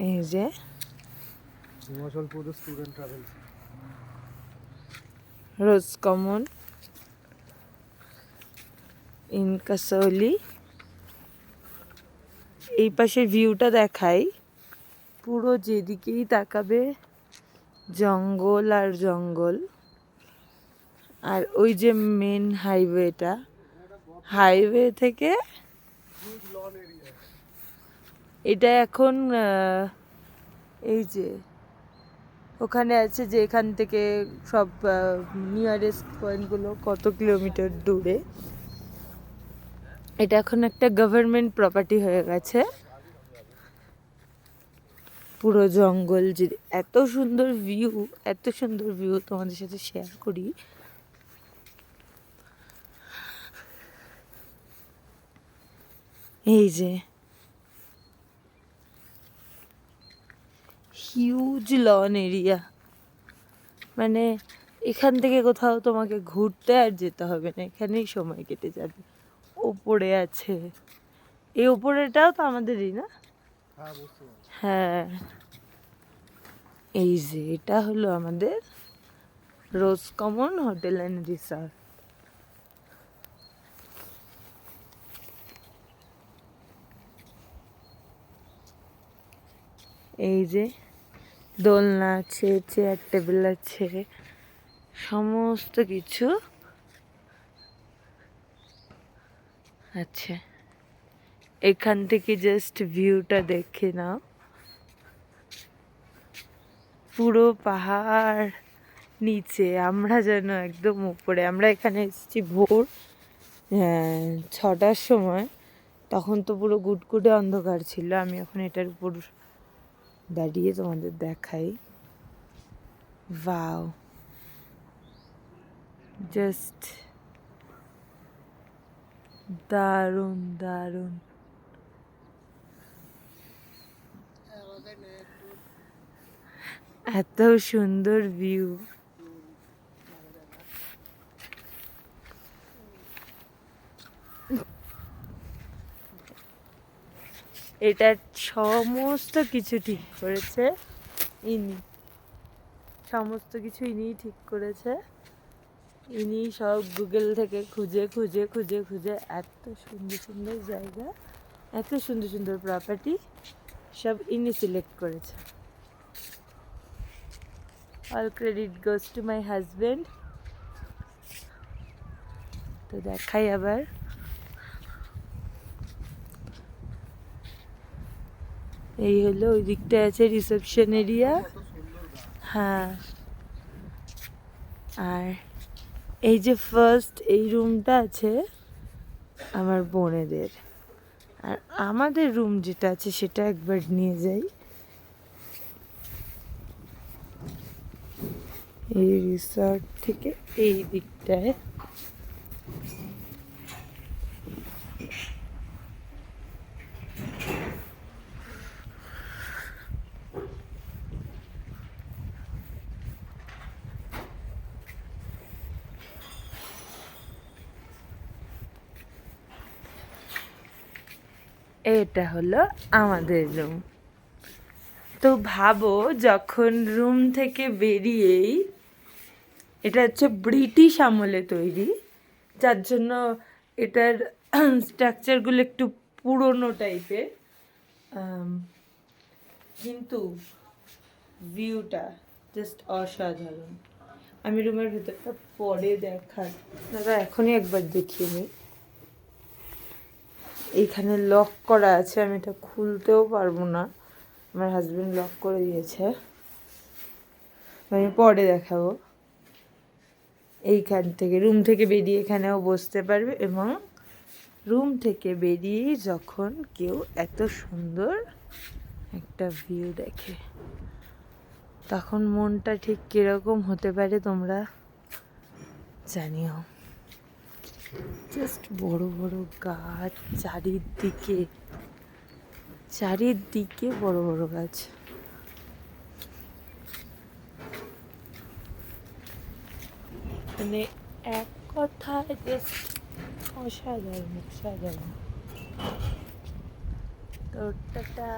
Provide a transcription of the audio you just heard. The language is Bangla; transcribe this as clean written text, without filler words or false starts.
এই যে Himachal Pradesh student travels, Rose Common Inn Kasauli. এই পাশের ভিউটা দেখাই, পুরো যেদিকেই তাকাবে জঙ্গল আর জঙ্গল। আর ওই যে মেন হাইওয়েটা, হাইওয়ে থেকে এটা এখন এই যে ওখানে আছে যে এখান থেকে সব নিয়ারেস্ট পয়েন্টগুলো কত কিলোমিটার দূরে। এটা এখন একটা গভর্নমেন্ট প্রপার্টি হয়ে গেছে। পুরো জঙ্গল, যে এত সুন্দর ভিউ, এত সুন্দর ভিউ তোমাদের সাথে শেয়ার করি। এই যে হিউজ লন এরিয়া, মানে এখান থেকে কোথাও তোমাকে ঘুরতে আর যেতে হবে না, এখানেই সময় কেটে যাবে। ওপরে আছে, এই ওপরেটাও তো আমাদেরই না? হ্যাঁ, এই যে এটা হলো আমাদের রোজ কমন হোটেল অ্যান্ড রিসর্ট। এই যে দোলনা আছে, চেয়ার টেবিল আছে, সমস্ত কিছু আছে। এখান থেকে জাস্ট ভিউটা দেখে নাও, পুরো পাহাড় নিচে, আমরা যেন একদম উপরে। আমরা এখানে এসেছি ভোর 6টার সময়, তখন তো পুরো গুটগুটে অন্ধকার ছিল। আমি এখন এটার উপর দাঁড়িয়ে তোমাদের দেখাই। ওয়াও, জাস্ট দারুণ দারুণ। এত সুন্দর ভিউ। এটা সমস্ত কিছু ঠিক করেছে ইনি, সমস্ত কিছু ইনিই ঠিক করেছে। ইনি সব গুগল থেকে খুঁজে খুঁজে খুঁজে খুঁজে এত সুন্দর সুন্দর জায়গা, এত সুন্দর সুন্দর প্রপার্টি সব ইনি সিলেক্ট করেছে। All credit goes to my husband. তো দেখাই আবার, এই হলো ওই দিকটা আছে রিসেপশন এরিয়া। হ্যাঁ, আর এই যে ফার্স্ট এই রুমটা আছে আমার বোনেদের, আর আমাদের রুম যেটা আছে সেটা একবার নিয়ে যাই। এই রিসর্ট থেকে এই দিকটায় এটা হলো আমাদের রুম। তো ভাবো, যখন রুম থেকে বেরিয়েই, এটা হচ্ছে ব্রিটিশ আমলে তৈরি, যার জন্য এটার স্ট্রাকচারগুলো একটু পুরনো টাইপের, কিন্তু ভিউটা জাস্ট অসাধারণ। আমি রুমের ভেতরটা পরে দেখার, দাদা এখনই একবার দেখিয়ে নিই। এইখানে লক করা আছে, আমি এটা খুলতেও পারবো না, আমার হাজবেন্ড লক করে দিয়েছে, আমি পরে দেখাবো। এইখান থেকে রুম থেকে বেরিয়ে এখানেও বসতে পারবে, এবং রুম থেকে বেরিয়ে যখন কেউ এত সুন্দর একটা ভিউ দেখে তখন মনটা ঠিক কীরকম হতে পারে তোমরা জানিও। জাস্ট বড় বড় গাছ চারিদিকে, চারিদিকে বড় বড় গাছ। মানে এক কথায় জাস্ট অসাধারণ অসাধারণ। তো টাটা।